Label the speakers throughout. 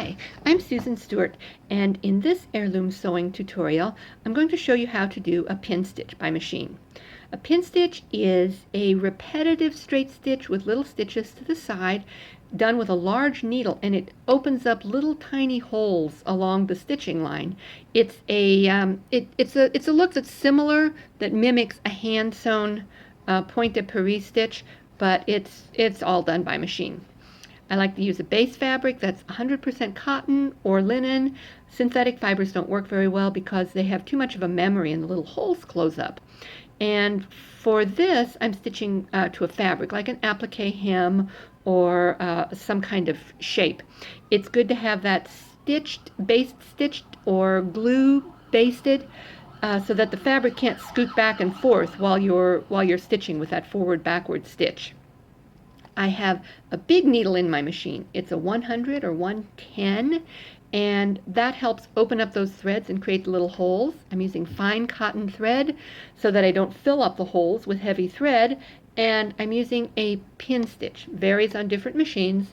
Speaker 1: Hi, I'm Susan Stewart, and in this heirloom sewing tutorial, I'm going to show you how to do a pin stitch by machine. A pin stitch is a repetitive straight stitch with little stitches to the side, done with a large needle, and it opens up little tiny holes along the stitching line. It's a look that's similar, that mimics a hand sewn point de Paris stitch, but it's all done by machine. I like to use a base fabric that's 100% cotton or linen. Synthetic fibers don't work very well because they have too much of a memory and the little holes close up. And for this, I'm stitching to a fabric, like an applique hem or some kind of shape. It's good to have that baste stitched or glue basted so that the fabric can't scoot back and forth while you're stitching with that forward-backward stitch. I have a big needle in my machine. It's a 100 or 110, and that helps open up those threads and create the little holes. I'm using fine cotton thread so that I don't fill up the holes with heavy thread, and I'm using a pin stitch. Varies on different machines.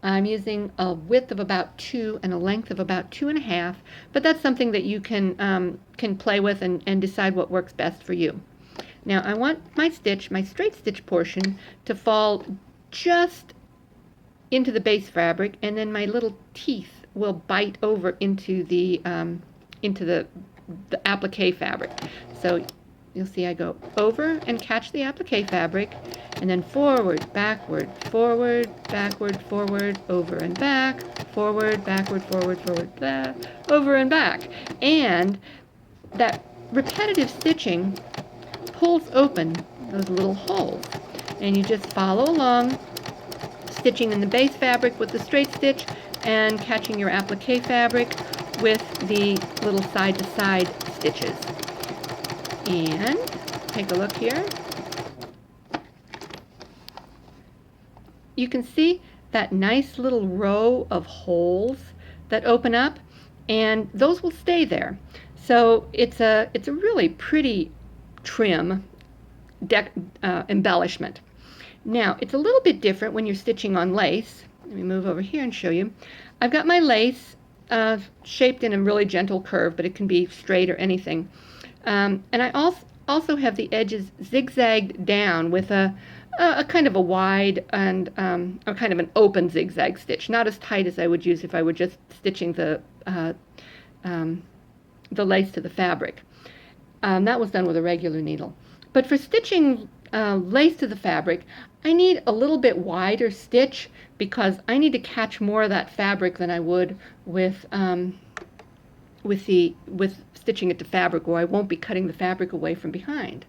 Speaker 1: I'm using a width of about 2 and a length of about 2.5, but that's something that you can play with and decide what works best for you. Now I want my straight stitch portion, to fall just into the base fabric, and then my little teeth will bite over into the applique fabric. So you'll see I go over and catch the applique fabric, and then forward, backward, forward, backward, forward, over and back, forward, backward, forward, back, over and back. And that repetitive stitching pulls open those little holes. And you just follow along, stitching in the base fabric with the straight stitch and catching your applique fabric with the little side-to-side stitches. And take a look here. You can see that nice little row of holes that open up, and those will stay there. So it's a really pretty trim embellishment. Now, it's a little bit different when you're stitching on lace. Let me move over here and show you. I've got my lace shaped in a really gentle curve, but it can be straight or anything. And I also have the edges zigzagged down with a kind of a wide and a kind of an open zigzag stitch, not as tight as I would use if I were just stitching the lace to the fabric. That was done with a regular needle. But for stitching lace to the fabric, I need a little bit wider stitch because I need to catch more of that fabric than I would with stitching it to fabric, or I won't be cutting the fabric away from behind.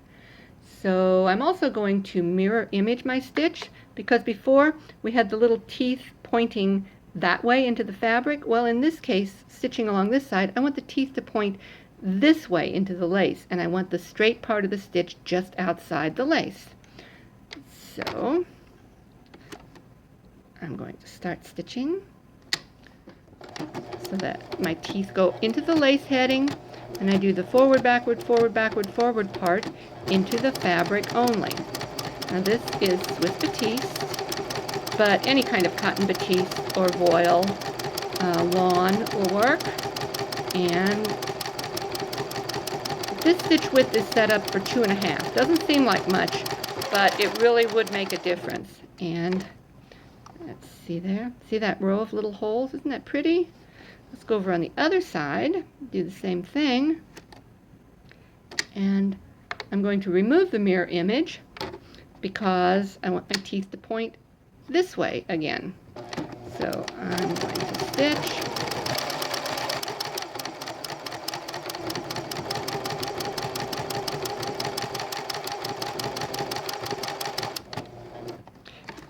Speaker 1: So I'm also going to mirror image my stitch, because before we had the little teeth pointing that way into the fabric. Well, in this case, stitching along this side, I want the teeth to point this way into the lace, and I want the straight part of the stitch just outside the lace. So I'm going to start stitching so that my teeth go into the lace heading, and I do the forward, backward, forward, backward, forward part into the fabric only. Now this is Swiss batiste, but any kind of cotton batiste or voile lawn will work. And this stitch width is set up for 2.5. Doesn't seem like much, but it really would make a difference. And let's see there. See that row of little holes? Isn't that pretty? Let's go over on the other side, do the same thing. And I'm going to remove the mirror image because I want my teeth to point this way again. So I'm going to stitch.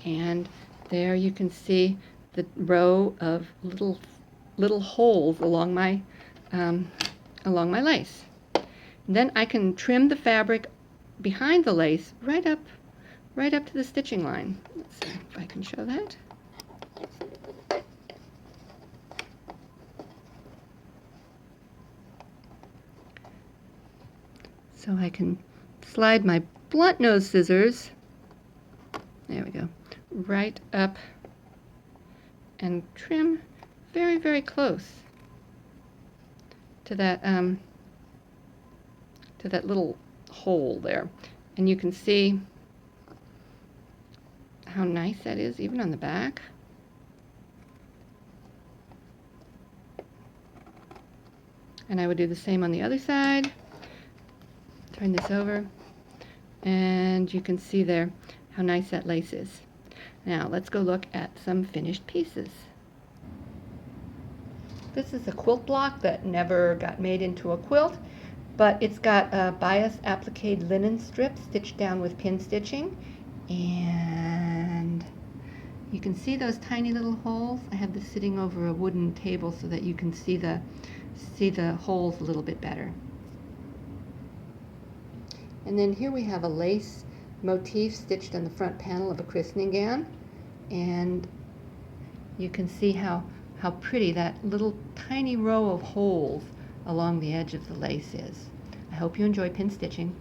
Speaker 1: And there you can see the row of little holes along my lace. And then I can trim the fabric behind the lace right up to the stitching line. Let's see if I can show that. So I can slide my blunt nose scissors, there we go, right up and trim very, very close to that little hole there. And you can see how nice that is, even on the back. And I would do the same on the other side. Turn this over, and you can see there how nice that lace is. Now let's go look at some finished pieces. This is a quilt block that never got made into a quilt, but it's got a bias applique linen strip stitched down with pin stitching, and you can see those tiny little holes. I have this sitting over a wooden table so that you can see the holes a little bit better. And then here we have a lace motif stitched on the front panel of a christening gown, and you can see how pretty that little tiny row of holes along the edge of the lace is. I hope you enjoy pin stitching.